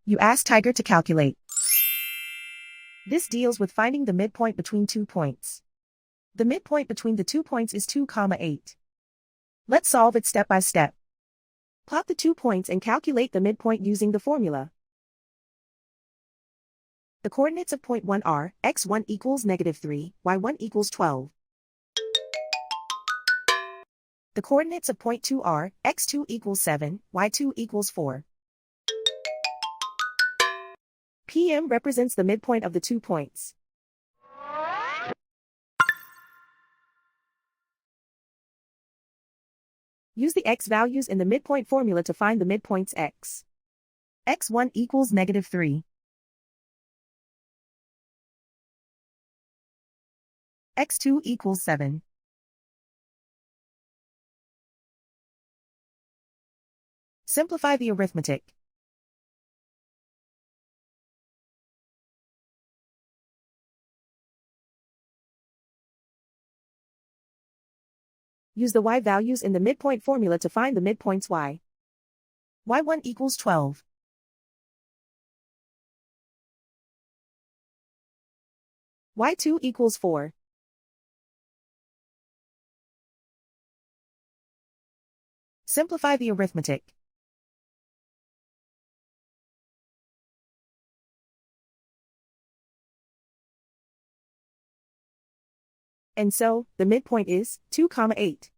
You ask Tiger to calculate. This deals with finding the midpoint between 2 points. The midpoint between the 2 points is 2, 8. Let's solve it step by step. Plot the 2 points and calculate the midpoint using the formula. The coordinates of point 1 are x1 equals -3, y1 equals 12. The coordinates of point 2 are x2 equals 7, y2 equals 4. PM represents the midpoint of the 2 points. Use the x values in the midpoint formula to find the midpoints x. x1 equals -3. x2 equals 7. Simplify the arithmetic. Use the y values in the midpoint formula to find the midpoints y. y1 equals 12. y2 equals 4. Simplify the arithmetic. And so, the midpoint is 2, 8.